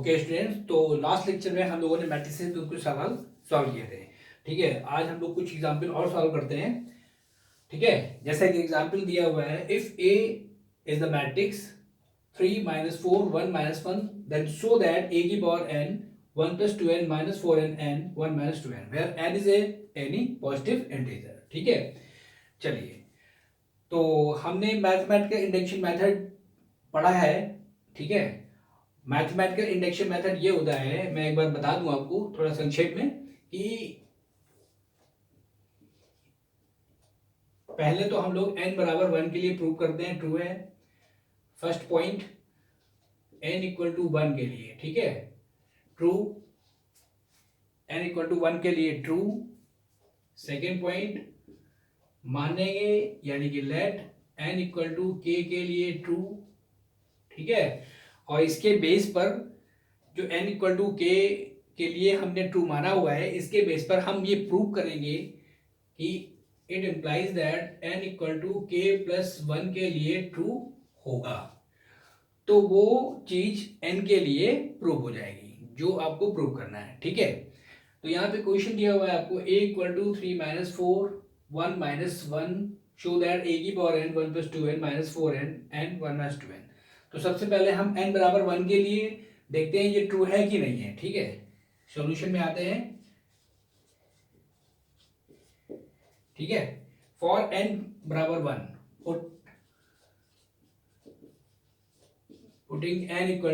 Okay students, तो last lecture में हम लोगों ने मैट्रिसेस पे कुछ सवाल सॉल्व किए थे। ठीक है, आज हम लोग कुछ एग्जाम्पल और सॉल्व करते हैं। ठीक है, जैसा कि एग्जाम्पल दिया हुआ है, if A is the matrix 3 - 4 1 -1 then show that A की power n 1 + 2n - 4n n 1 - 2n where n is a any positive integer. ठीक है, चलिए, तो हमने मैथमेटिकल इंडक्शन मेथड पढ़ा है। ठीक है, मैथमेटिकल इंडक्शन मेथड ये होता है, मैं एक बार बता दूं आपको थोड़ा संक्षेप में कि पहले तो हम लोग n बराबर 1 के लिए प्रूव करते हैं, ट्रू है फर्स्ट पॉइंट। n = 1 के लिए, ठीक है, ट्रू। n = 1 के लिए ट्रू। सेकेंड पॉइंट मानेंगे, यानी कि लेट n = k के लिए ट्रू। ठीक है, और इसके बेस पर जो n = k के लिए हमने ट्रू माना हुआ है, इसके बेस पर हम ये प्रूव करेंगे कि it implies that n = k + 1 के लिए ट्रू होगा। तो वो चीज n के लिए प्रूव हो जाएगी जो आपको प्रूव करना है। ठीक है, तो यहाँ पे क्वेश्चन दिया हुआ है आपको a = 3 - 4 1 - 1 शो दैट a की power n 1 + 2n - 4n n 1 - 2n। तो सबसे पहले हम n बराबर 1 के लिए देखते हैं ये ट्रू है कि नहीं है। ठीक है, सॉल्यूशन में आते हैं। ठीक है, फॉर n बराबर 1 पुटिंग n =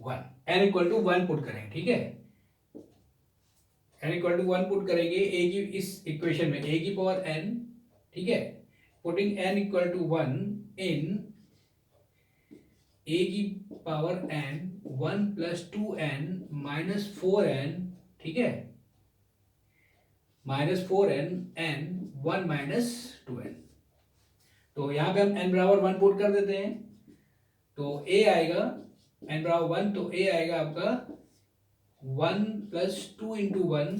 1, n = 1 पुट करेंगे। ठीक है, n = 1 पुट करेंगे a की इस इक्वेशन में, a की पावर n। ठीक है, पुटिंग n = 1 इन a की पावर n 1 + 2n - 4n। ठीक है, -4n n 1 - 2n। तो यहाँ पे हम n बराबर 1 पुट कर देते हैं, तो a आएगा n बराबर 1, तो a आएगा आपका 1 + 2 × 1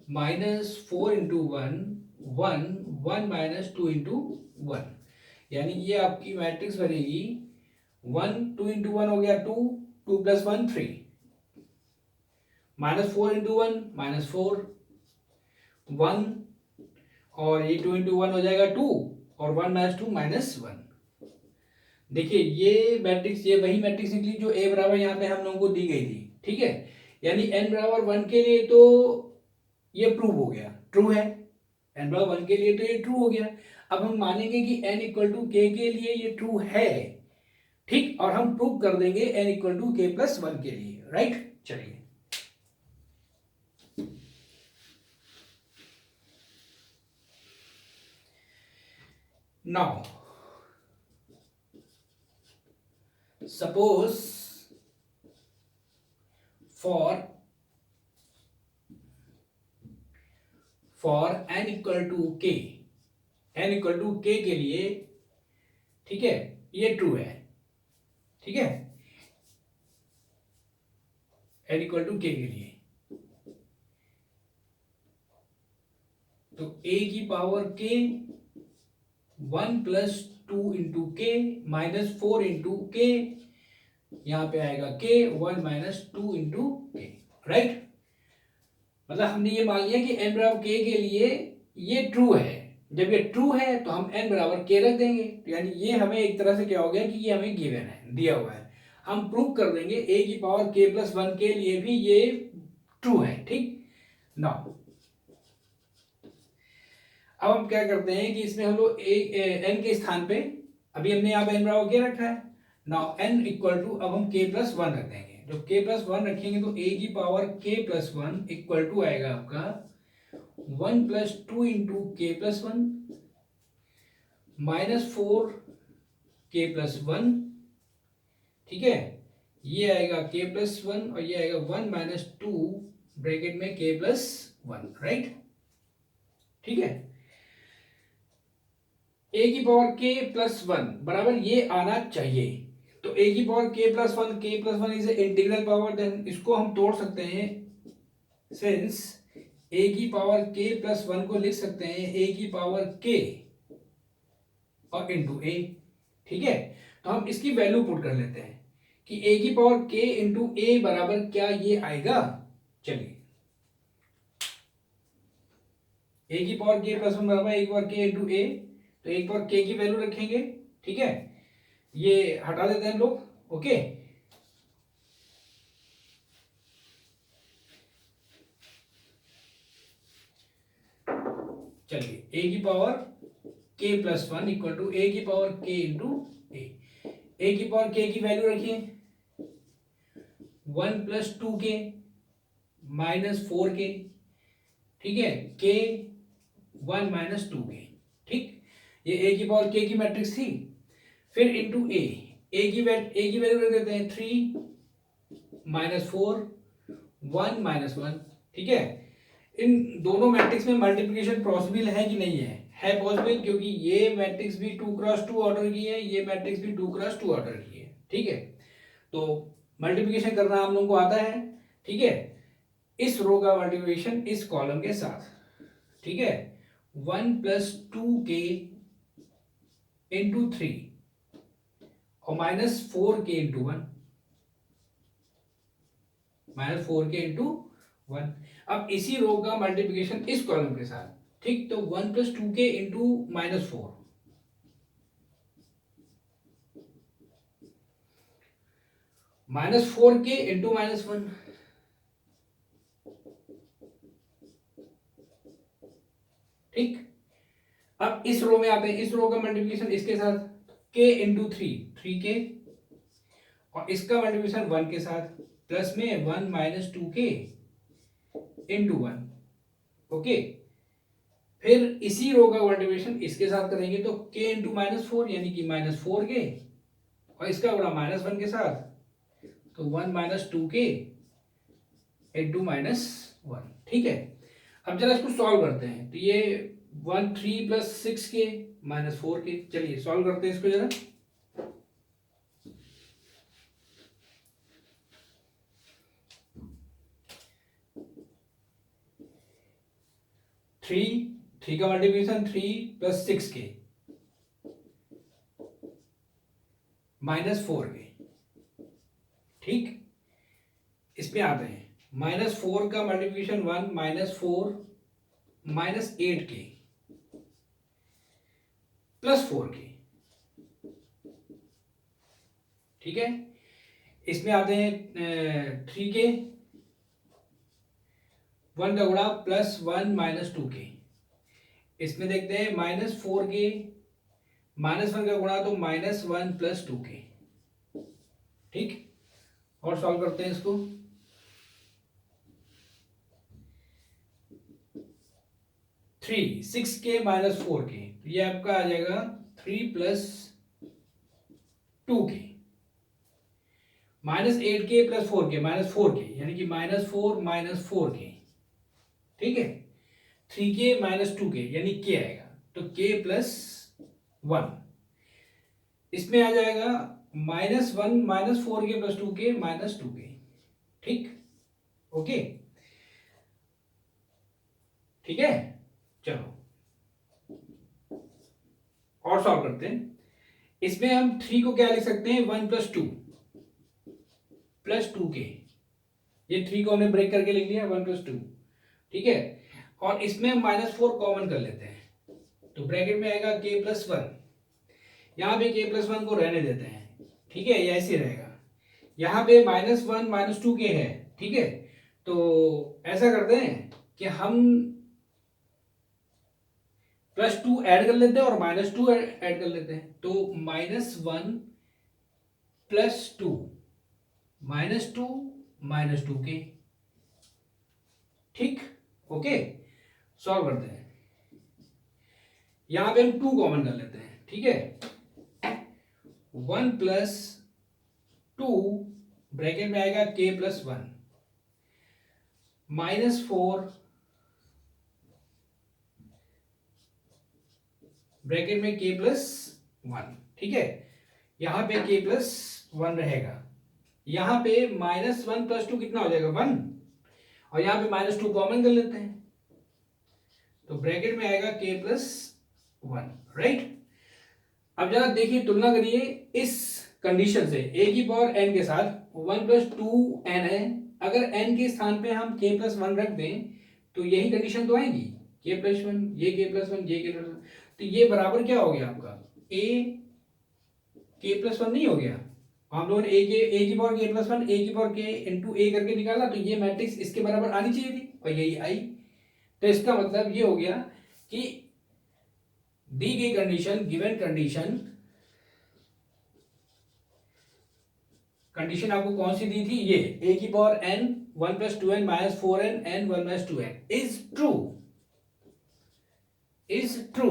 -4 × 1 1 1 - 2 × 1, यानी ये आपकी मैट्रिक्स बनेगी 1 2 × 1 हो गया 2 2 + 1 3 -4 × 1 -4 1, और ये 2 × 1 हो जाएगा 2, और 1 - 2 -1। देखिए ये मैट्रिक्स, ये वही मैट्रिक्स निकली जो a बराबर यहाँ पे हम लोगों को दी गई थी। ठीक है, यानी n बराबर 1 के लिए तो ये प्रूव हो गया, ट्रू है। n बराबर 1 के लिए तो ये ट्रू हो गया। अब हम मानेंगे कि n = k के लिए ये ट्रू है। ठीक, और हम प्रूव कर देंगे n = k + 1 के लिए। राइट, चलिए, now suppose for n = k, n = k के लिए, ठीक है, ये ट्रू है। ठीक है, n = k के लिए, तो a की पावर k 1 + 2 × k -4 × k, यहां पे आएगा k 1 - 2 × k। राइट, मतलब हमने ये मान लिया कि n बराबर k के लिए ये ट्रू है। जब ये ट्रू है तो हम n बराबर k रख देंगे, तो यानी ये हमें एक तरह से क्या हो गया कि ये हमें गिवन है, दिया हुआ है। हम प्रूव कर देंगे a की पावर k + 1 के लिए भी ये ट्रू है। ठीक, नाउ अब हम क्या करते हैं कि इसमें हम लोग n के स्थान पे, अभी हमने यहाँ पे n बराबर k रखा है, नाउ n = अब हम k + 1 रख देंगे। जब k + 1 रखेंगे तो a की पावर k + 1 = आएगा आपका 1 + 2 × k + 1 -4 k + 1। ठीक है, ये आएगा k + 1 और ये आएगा 1 - 2 ब्रैकेट में k + 1। राइट, ठीक है, a की पावर k + 1 बराबर ये आना चाहिए। तो a की power k + 1 is integral power, then इसको हम तोड़ सकते हैं। सिंस a की पावर k + 1 को लिख सकते हैं a की पावर k और इंटू a। ठीक है, तो हम इसकी वैल्यू पुट कर लेते हैं कि a की पावर k इंटू ए बराबर क्या ये आएगा। चलिए a की पावर k प्लस वन बराबर एक पावर k इंटू ए, तो एक पावर k की वैल्यू रखेंगे, ठीक है, ये हटा देते हैं लोग। ओके, चलिए a की power k plus one equal to a की power k into a. a की पावर k की वैल्यू रखिए 1 प्लस 2k माइनस 4k, ठीक है, k 1 माइनस 2k, ठीक, ये a की पावर k की मैट्रिक्स थी। फिर इंटू a की वैल्यू रख देते हैं 3 माइनस 4 1 माइनस 1, ठीक है। इन दोनों मैट्रिक्स में मल्टीप्लिकेशन पॉसिबल है कि नहीं है पॉसिबल, क्योंकि ये मैट्रिक्स भी 2x2 ऑर्डर की है, ये मैट्रिक्स भी 2x2 ऑर्डर की है, ठीक है। तो मल्टीप्लिकेशन करना हम लोगों को आता है, ठीक है। इस रो का मल्टीप्लिकेशन इस कॉलम के साथ, ठीक है, 1 प्लस 2k इंटू 3 और minus 4k into 1, minus 4k into 1। अब इसी रो का मल्टीप्लिकेशन इस कॉलम के साथ, ठीक, तो 1 plus 2k into minus 4, minus 4k into minus 1, ठीक। अब इस रो में आते हैं, इस रो का मल्टीप्लिकेशन इसके साथ k इंटू 3k, और इसका मल्टीप्लिकेशन 1 के साथ, प्लस में 1 माइनस 2k इंटू 1। ओके, फिर इसी रो का मल्टीप्लिकेशन इसके साथ करेंगे तो k इंटू माइनस 4 यानी कि माइनस 4k, और इसका बड़ा माइनस 1 के साथ, तो 1 माइनस 2k इंटू माइनस 1, ठीक है। अब जरा इसको सॉल्व करते हैं, तो ये 1 3 प्लस 6k माइनस 4k, चलिए सॉल्व करते हैं इसको जरा। 3 का multiplication 3 plus 6k minus 4k, ठीक। इस पे आते हैं, माइनस 4 का multiplication 1 minus 4 minus 8k plus 4k, ठीक है। इसमें आते हैं 3k, 1 का गुणा प्लस 1 माइनस 2k, इसमें देखते हैं माइनस 4k माइनस 1 का गुणा तो माइनस 1 प्लस 2k, ठीक। और सॉल्व करते हैं इसको, 6k माइनस 4k, तो ये आपका आ जाएगा 3 plus 2k, minus 8k plus 4k minus 4k, यानी कि माइनस 4 माइनस 4k, ठीक है। 3k माइनस 2k यानी k आएगा, तो k प्लस 1, इसमें आ जाएगा minus 1 minus 4k plus 2k minus 2k, ठीक। ओके, ठीक है, चलो और सॉल्व करते हैं। इसमें हम 3 को क्या लिख सकते हैं, 1 प्लस 2 प्लस 2k, ये 3 को हमने ब्रेक करके लिख लिया 1 प्लस 2, ठीक है। और इसमें हम माइनस 4 कॉमन कर लेते हैं, तो ब्रैकेट में आएगा k प्लस 1, यहाँ पे k प्लस 1 को रहने देते हैं, ठीक है, ये ऐसे रहेगा। यहाँ पे माइनस 1 माइनस 2k है, ठीक है। तो ऐसा करते हैं कि हम प्लस 2 ऐड कर लेते हैं और माइनस 2 ऐड कर लेते हैं, तो minus 1 plus 2 minus 2 minus 2k, ठीक। ओके, सॉल्व करते हैं, यहां पे हम 2 कॉमन कर लेते हैं, ठीक है। 1 प्लस 2 ब्रैकेट में आएगा k प्लस 1 माइनस 4 ब्रैकेट में k प्लस 1, ठीक है। यहां पे k प्लस 1 रहेगा, यहां पे माइनस 1 प्लस 2 कितना हो जाएगा 1, और यहां पे माइनस 2 कॉमन कर लेते हैं, तो ब्रैकेट में आएगा k प्लस 1, राइट। अब जरा देखिए, तुलना करिए इस कंडीशन से ए की पावर एन के साथ 1+2n है, अगर n के स्थान पे हम k+1 रख दें तो यही कंडीशन तो आएगी, k+1 ये k+1 ये k+1, तो ये बराबर क्या हो गया आपका a k+1 नहीं हो गया। हम लोगों ने ए की पावर k+1 ए की पावर k इंटू ए करके निकाला, तो ये मैट्रिक्स इसके बराबर आनी चाहिए थी और यही आई। तो इसका मतलब ये हो गया कि दी गई कंडीशन, गिवन कंडीशन, कंडीशन आपको कौन सी दी थी, ये ए की power n 1+2n minus 4n n 1+2n is true, is true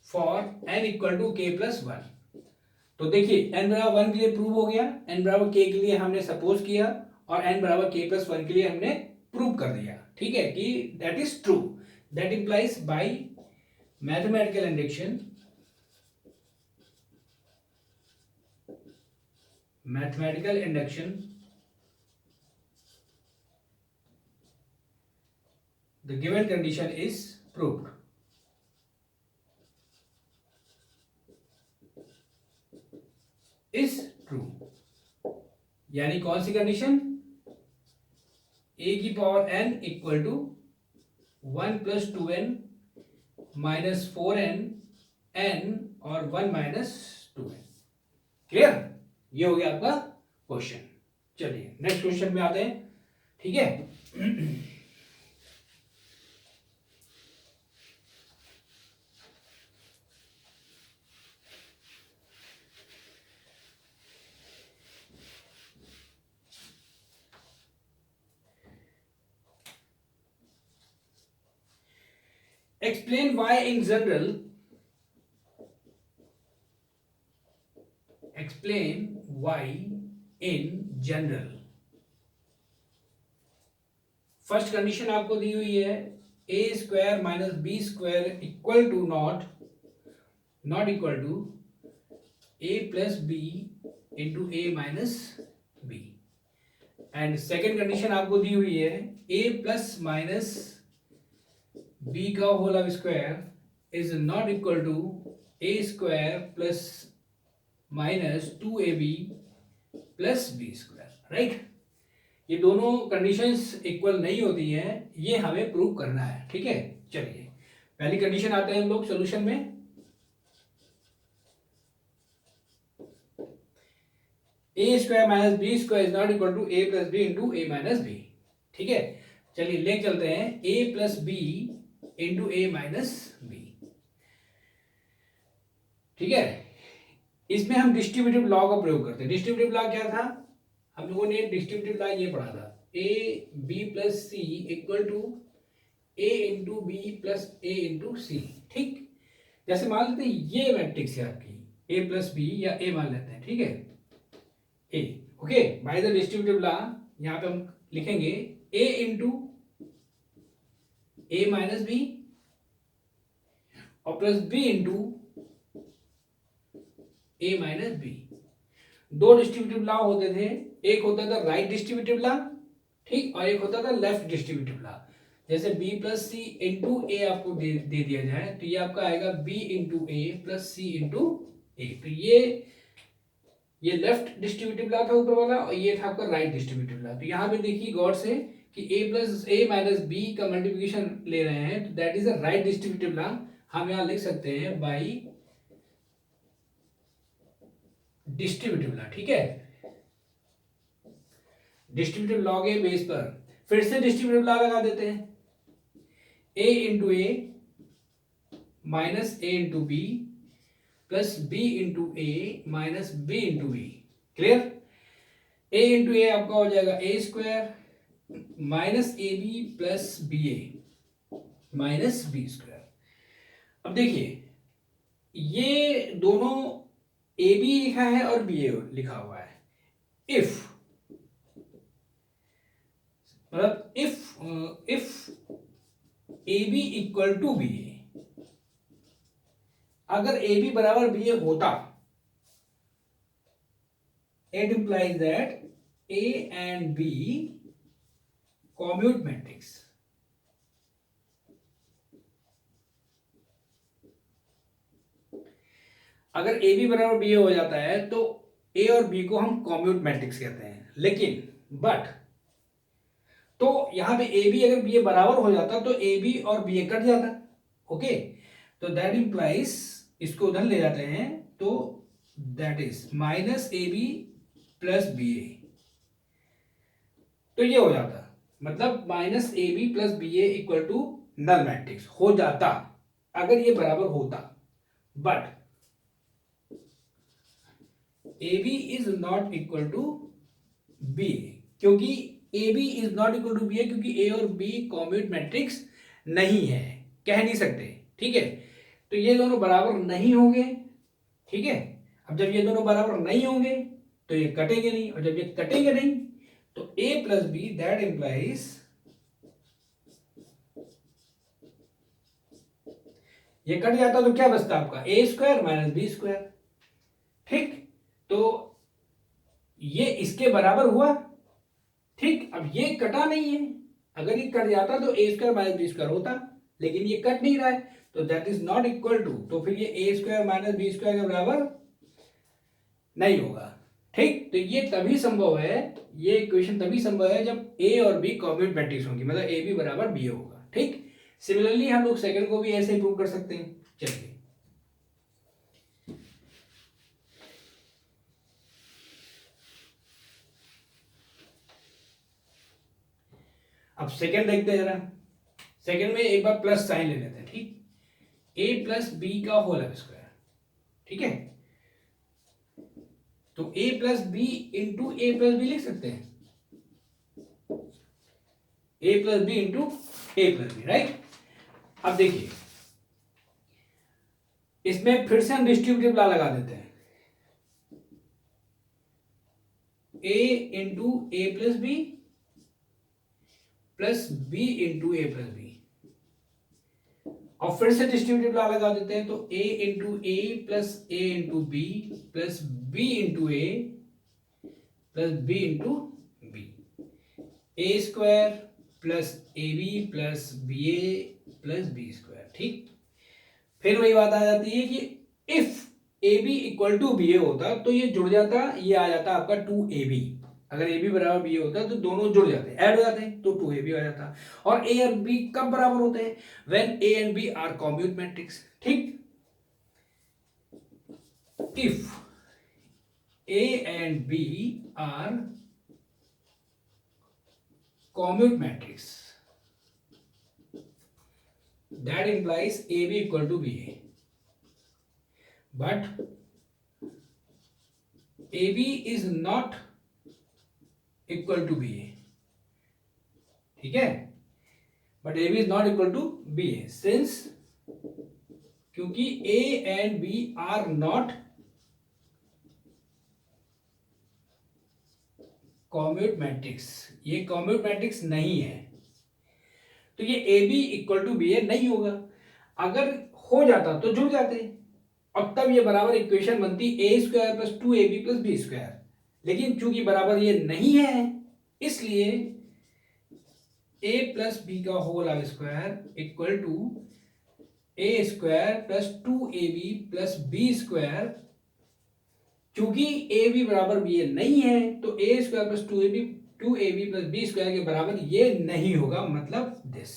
for n equal to k+1। तो देखिए n बराबर 1 के लिए प्रूव हो गया, n बराबर k के लिए हमने सपोज किया और n बराबर k+1 के लिए हमने प्रूव कर दिया, ठीक है, कि that is true. That implies bye mathematical induction, mathematical induction, the given condition is proved। is true यानी कौन सी कंडीशन, a की power n equal to 1+2n minus 4n n और 1-2n। क्लियर, ये हो गया आपका क्वेश्चन। चलिए नेक्स्ट क्वेश्चन में आते हैं, ठीक है। Explain why in general, explain why in general. First condition आपको दी हुई है a² minus b² equal to not equal to a+b into a minus b। And second condition आपको दी हुई है a+ माइनस b का whole square is not equal to a² plus minus 2ab plus b², right. ये दोनों conditions equal नहीं होती हैं, ये हमें प्रूव करना है, ठीक है। चलिए पहली कंडीशन आते हैं हम लोग सॉल्यूशन में। a² minus b² is not equal to a+b into a minus b, ठीक है। चलिए ले चलते हैं a+b into a minus b, ठीक है। इसमें हम डिस्ट्रीब्यूटिव लॉ का प्रयोग करते हैं। डिस्ट्रीब्यूटिव लॉ क्या था, हम लोगों ने डिस्ट्रीब्यूटिव लॉ ये पढ़ा था, ab+c equal to a into B plus a into C, ठीक। जैसे मान लेते हैं ये मैट्रिक्स है आपकी a+b या a मान लेते हैं, ठीक है, a, okay. By the distributive law यहाँ पे हम लिखेंगे a into a minus b और plus b into a minus b। दो डिस्ट्रीब्यूटिव लॉ होते थे, एक होता था राइट डिस्ट्रीब्यूटिव लॉ, ठीक, और एक होता था लेफ्ट डिस्ट्रीब्यूटिव लॉ। जैसे b+c इंटू ए आपको दे दिया जाए तो ये आपका आएगा b इंटू ए प्लस c इंटू ए। तो ये लेफ्ट डिस्ट्रीब्यूटिव लॉ था ऊपर वाला और ये था आपका राइट डिस्ट्रीब्यूटिव लॉ। तो यहाँ पे देखिए गौर से कि a माइनस b का मल्टीप्लिकेशन ले रहे हैं, तो that is a right distributive law. हम यहाँ लिख सकते हैं बाई डिस्ट्रीब्यूटिव लॉ, ठीक है। डिस्ट्रीब्यूटिव लॉ के बेस पर फिर से डिस्ट्रीब्यूटिव लॉ लगा देते हैं, a into A minus a into B plus b into A minus b into B. Clear, a into A आपका हो जाएगा a² minus A B plus B A minus b²। अब देखिए ये दोनों ए बी लिखा है और बी ए लिखा हुआ है। इफ मतलब if A B equal to B A, अगर ए बी बराबर बी ए होता, it implies that A and B commute matrix. अगर ए बी बराबर बी ए हो जाता है तो ए और बी को हम कॉम्यूट मैट्रिक्स कहते हैं, लेकिन बट तो यहां पे ए बी अगर बी ए बराबर हो जाता तो ए बी और बी ए कट जाता। ओके, तो दैट इंप्लाइज, इसको उधर ले जाते हैं तो that is minus A B plus B A, तो ये हो जाता, मतलब minus A B plus B A equal to null matrix हो जाता अगर ये बराबर होता। But A B is not equal to B A, क्योंकि A B is not equal to B A, क्योंकि ए और बी कॉम्यूट मैट्रिक्स नहीं है, कह नहीं सकते। ठीक है, तो ये दोनों बराबर नहीं होंगे। ठीक है, अब जब ये दोनों बराबर नहीं होंगे तो ये कटेंगे नहीं, और जब ये कटेंगे नहीं तो a plus b, that implies ये कट जाता तो क्या बचता आपका, ए स्क्वायर माइनस बी स्क्वायर। ठीक, तो ये इसके बराबर हुआ। ठीक, अब ये कटा नहीं है, अगर ये कट जाता तो ए स्क्वायर माइनस बी स्क्वायर होता, लेकिन ये कट नहीं रहा है तो that is not equal to, तो फिर ये a square minus b square के बराबर नहीं होगा। ठीक, तो ये तभी संभव है, ये इक्वेशन तभी संभव है जब ए और बी कॉम्यूट मैट्रिक्स होंगी, मतलब ए बी बराबर बी होगा। ठीक, सिमिलरली हम लोग सेकंड को भी ऐसे ही प्रूव कर सकते हैं। चलिए अब सेकंड देखते हैं जरा। सेकंड में एक बार प्लस साइन ले लेते हैं। ठीक, ए प्लस बी का होल स्क्वायर। ठीक है, तो ए प्लस बी इंटू ए प्लस बी लिख सकते हैं, a plus B into A plus B, right. अब देखिए इसमें फिर से हम डिस्ट्रीब्यूटिव लॉ लगा देते हैं, A into A plus B plus B into A plus B, और फिर से डिस्ट्रीब्यूटिव लॉ लगा देते हैं, तो a into A plus A into B plus B into A plus B into B, A square plus A B plus B A plus B square. ठीक, फिर वही बात आ जाती है कि if A B equal to B A होता तो ये जुड़ जाता, ये आ जाता आपका 2ab। अगर ए बी बराबर बी होता तो दोनों जुड़ जाते, ऐड हो जाते, तो 2ab आ जाता। और ए और बी कब बराबर होते हैं, when A and B are commute matrix. ठीक, if A and B are commute matrix, that implies AB equal to BA, but AB is not equal to BA. ठीक है, but AB is not equal to BA since, क्योंकि A and B are not commute matrix, ये commute matrix नहीं है, तो ये A B equal to B A नहीं होगा। अगर हो जाता तो जुड़ जाते, और तब ये बराबर इक्वेशन बनती A square plus 2ab plus B square, लेकिन चूंकि बराबर ये नहीं है इसलिए ए प्लस बी का whole square equal to A square plus 2ab plus B square, चूंकि ए बी बराबर बी ए नहीं है तो ए square plus 2ab plus B square के बराबर ये नहीं होगा, मतलब दिस।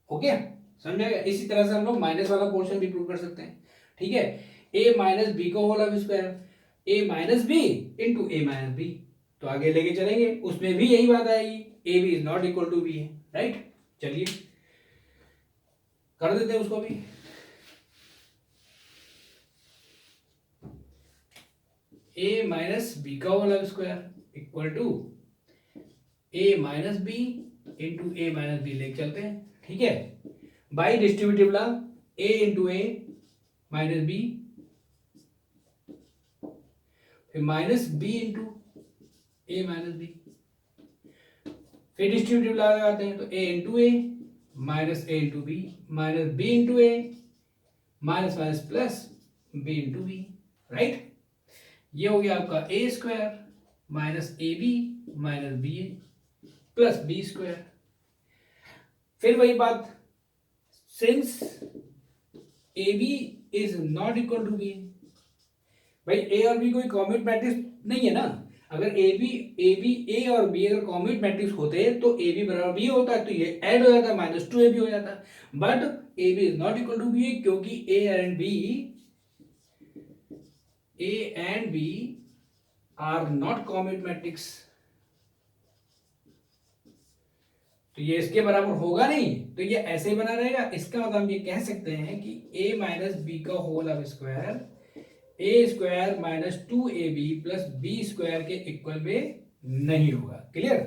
ओके, समझ आएगा। इसी तरह से हम लोग माइनस वाला पोर्शन भी प्रूव कर सकते हैं। ठीक है, ए माइनस बी का whole square, a minus B into A minus b, तो आगे लेके चलेंगे उसमें भी यही बात आएगी, a B is not equal to b है, राइट। चलिए कर देते हैं उसको भी। ए माइनस बी का whole square equal to A minus B into A minus b लेके चलते हैं। ठीक है, by distributive law a into A minus B, फिर माइनस बी इंटू ए माइनस बी, फिर डिस्ट्रीब्यूटिव लॉ लगाते हैं तो A into A minus A into B minus B into A minus minus plus B into B, right. ये हो गया आपका ए square minus A B minus B A plus B square. फिर वही बात, since A B is not equal to B. भाई A और B कोई कॉम्प्लीमेंट मैट्रिक्स नहीं है ना। अगर ए और बी अगर कॉम्प्लीमेंट मैट्रिक्स होते तो ए बी बराबर बी होता है, तो ये ऐड हो जाता, -2ab हो जाता। But A B is not equal to B, क्योंकि A and B are not complement matrix, तो ये इसके बराबर होगा नहीं, तो ये ऐसे ही बना रहेगा। इसका मतलब हम ये कह सकते हैं कि a माइनस बी का whole of square a square -2ab plus B square के इक्वल में नहीं होगा। क्लियर,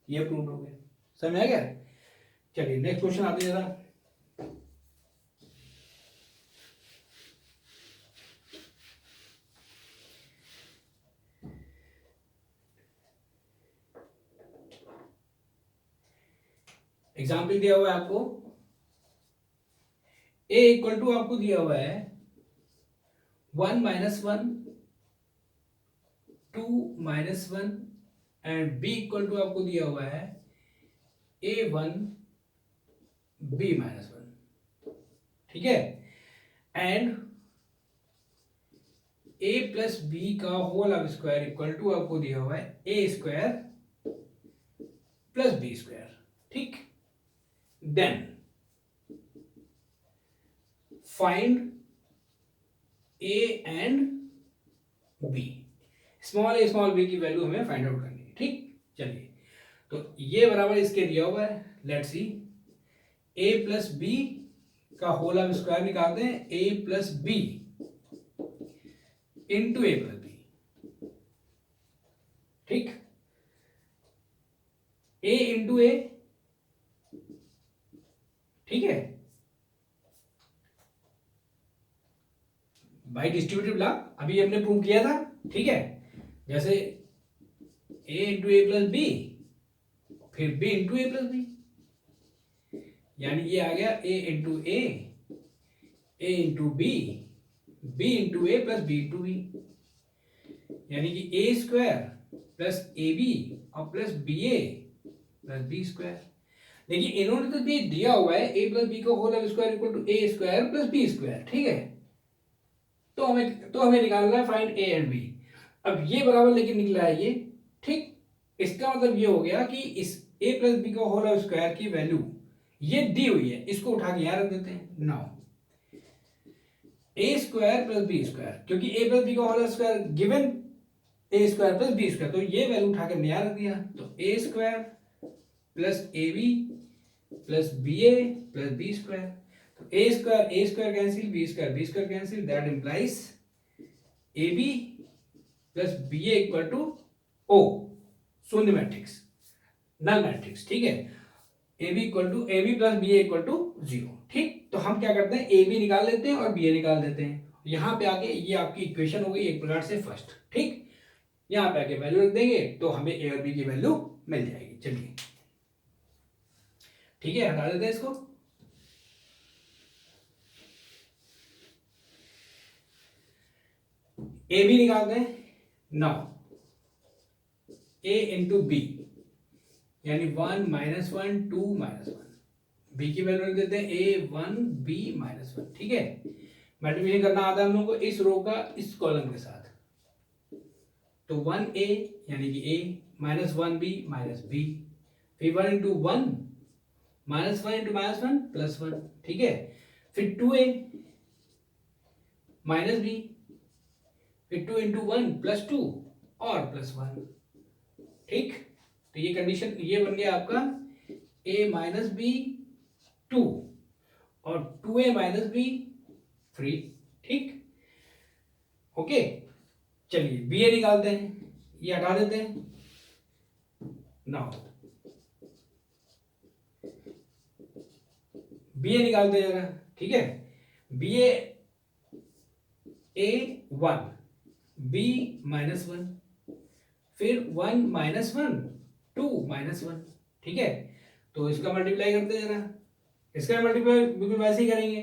ये प्रूव हो गया, समझ आ गया। चलिए नेक्स्ट क्वेश्चन आते हैं जरा। एग्जाम्पल दिया हुआ है आपको, a इक्वल टू आपको दिया हुआ है 1 - 1 2 - 1 एंड b इक्वल टू आपको दिया हुआ है a1 b - 1, ठीक है। एंड a प्लस बी का whole of square equal to आपको दिया हुआ है a square plus B square, ठीक। Then find a and b, small b की वैल्यू हमें फाइंड आउट करनी है, ठीक। चलिए, तो ये बराबर इसके दिया हुआ है, let's see a plus B का होल ऑफ स्क्वायर निकालते हैं, a plus B into A plus b, ठीक। a इंटू ए, ठीक है, बाई डिस्ट्रीब्यूटिव लॉ अभी हमने प्रूव किया था, ठीक है। जैसे a into A plus b, फिर b इंटू ए प्लस बी, यानी ये आ गया a into a into b into A plus B into b, यानी कि a square plus A B और प्लस बी ए प्लस बी स्क्वायर। देखिए इन्होंने तो दिया हुआ है a प्लस बी का whole of square equal to A square plus B square, ठीक है। तो हमें निकालना है फाइंड a एंड b। अब ये बराबर लेकिन निकला है ये, ठीक। इसका मतलब ये हो गया कि इस a प्लस बी का होल ऑफ स्क्वायर की वैल्यू ये दी हुई है, इसको उठा के यहां रख देते हैं। Now a square plus B square, क्योंकि a प्लस बी का whole of square given a square plus B square, तो ये वैल्यू उठा के यहां रख दिया, तो a square plus A B plus B A plus B square, तो ए square cancel, B square cancel, that implies A B plus B A equal to O, शून्य मैट्रिक्स, नल मैट्रिक्स, ठीक है। A B plus B A equal to 0, ठीक। तो हम क्या करते हैं, ए बी निकाल लेते हैं और बी ए निकाल देते हैं। यहां पे आके ये आपकी इक्वेशन हो गई एक प्रकार से फर्स्ट, ठीक। यहां पे आके वैल्यू रख देंगे तो हमें ए और बी की वैल्यू मिल जाएगी। चलिए ठीक है, हटा देते हैं इसको। ए बी निकालते हैं। नाउ ए इंटू बी यानी 1 - 1 2 - 1, बी की वैल्यू रख देते हैं a1 b - 1, ठीक है। मल्टीप्लिकेशन करना आता है हम लोग को इस रो का इस कॉलम के साथ, तो 1a यानी कि a -1b -b, फिर 1 इंटू 1 -1 इंटू -1 +1, ठीक है। फिर 2a -b, फिर 2 इंटू 1 +2 और +1, ठीक। तो ये कंडीशन ये बन गया आपका a - b 2 और 2a - b 3, ठीक। ओके, चलिए बी ए निकालते हैं, ये हटा देते हैं। नाउ बी ए निकालते हैं जरा, ठीक है। बी ए 1 b -1, फिर 1 - 1 2 -1, ठीक है। तो इसका मल्टीप्लाई करते हैं जरा, इसका मल्टीप्लाई बिल्कुल वैसे ही करेंगे।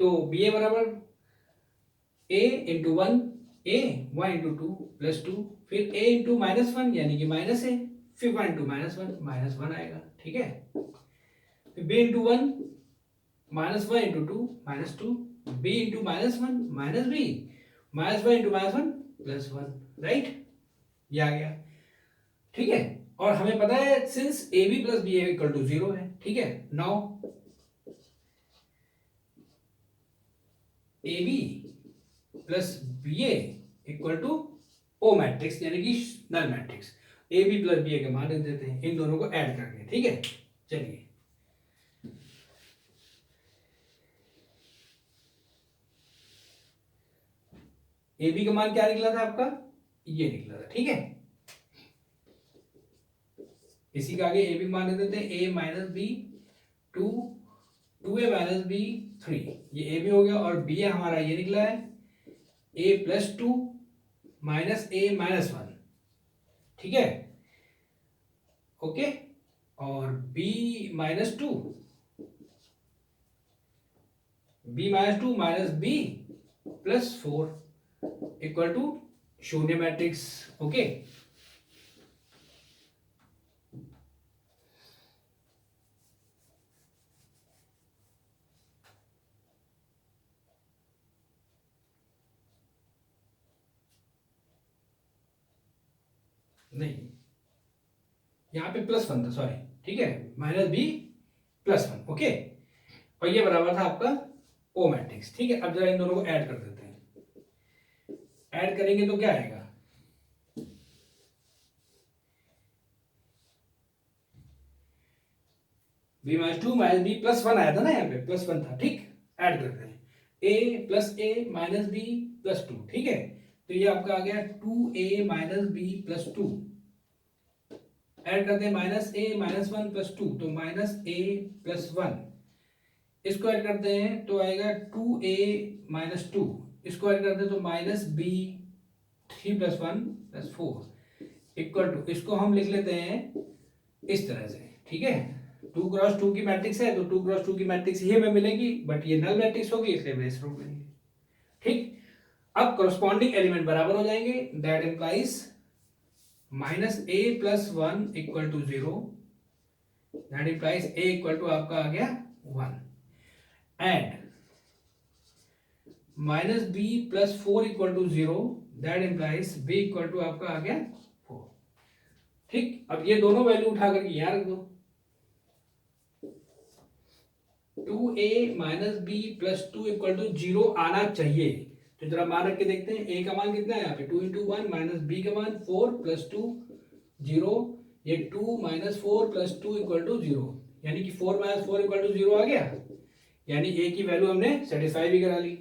तो बी ए बराबर a इंटू 1 a 1 इंटू 2 +2, फिर a इंटू -1 यानी कि -a, फिर 1 इंटू -1 -1 आएगा, ठीक है। फिर b into 1 -1 into 2 -2, B into minus one minus B, minus one into minus one plus one, right, ये आ गया, ठीक है। और हमें पता है since A B plus B equal to zero है, ठीक है। Now A B plus B A equal to O matrix यानी कि null matrix, A B plus B A का मान लिख देते हैं इन दोनों को ऐड करके, ठीक है। चलिए ए बी का मान क्या निकला था आपका, ये निकला था, ठीक है। इसी का आगे ए बी मान लिख देते हैं A minus B two, two A minus B three, ये ए बी हो गया। और बी हमारा ये निकला है a plus two minus a minus one, ठीक है, ओके। और b minus two, b minus two minus b plus four equal to शून्य मैट्रिक्स, ओके। नहीं, यहाँ पे प्लस वन था, सॉरी, ठीक है, minus b plus one, okay. और ये बराबर था आपका ओ मैट्रिक्स, ठीक है। अब जरा इन दोनों को ऐड कर देते हैं, ऐड करेंगे तो क्या आएगा, b minus two minus b plus one आया था ना, यहाँ पे प्लस वन था, ठीक। ऐड करते हैं a plus a minus b plus two, ठीक है। तो ये आपका आ गया टू ए minus b plus two, add करते हैं minus a minus one plus two, तो माइनस ए प्लस वन, इसको ऐड करते हैं तो आएगा टू ए माइनस टू, इसको ऐड करते हैं तो minus B three plus one plus four equal to, इसको हम लिख लेते हैं इस तरह से, ठीक है। टू क्रॉस टू की मैट्रिक्स है तो टू क्रॉस टू की मैट्रिक्स ही हमें मिलेगी, बट ये नल मैट्रिक्स होगी इसलिए हमें इस रूप में, ठीक। अब करस्पॉन्डिंग एलिमेंट बराबर हो जाएंगे, that implies minus a plus one equal to zero, that implies a equal to आपका आ गया one, and minus b plus four equal to zero, that implies b equal to आपका आ गया फोर, ठीक। अब ये दोनों वैल्यू उठा करके यहां रख दो, two A minus b plus two equal to zero आना चाहिए। तो जरा मान रख के देखते हैं, ए का मान कितना है यहाँ पे two into one, minus B का मान फोर प्लस टू जीरो, ये two minus four plus two equal to zero, यानी कि four minus four equal to zero आ गया, यानी ए की वैल्यू हमने सेटिस्फाई भी करा ली।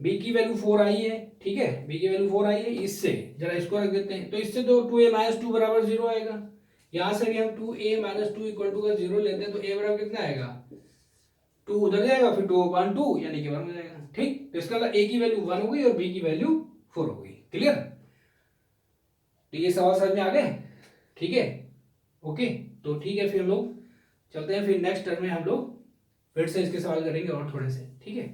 बी की वैल्यू फोर आई है, ठीक है, बी की वैल्यू फोर आई है, इससे जरा इसको रख देते हैं, तो इससे तो टू ए माइनस टू बराबर जीरो आएगा, यहां से भी हम two A minus two equal to का जीरो लेते हैं तो ए बराबर कितना आएगा, टू उधर जाएगा, फिर टू वन टू यानी कि वन हो जाएगा, ठीक। तो इसका मतलब ए की वैल्यू वन हो गई और बी की वैल्यू फोर हो गई, क्लियर। तो ये सवाल समझ में आ गए, ठीक है, ओके। तो ठीक है, फिर हम लोग चलते हैं, फिर नेक्स्ट टर्म में हम लोग फिर से इसके सवाल करेंगे और थोड़े से, ठीक है।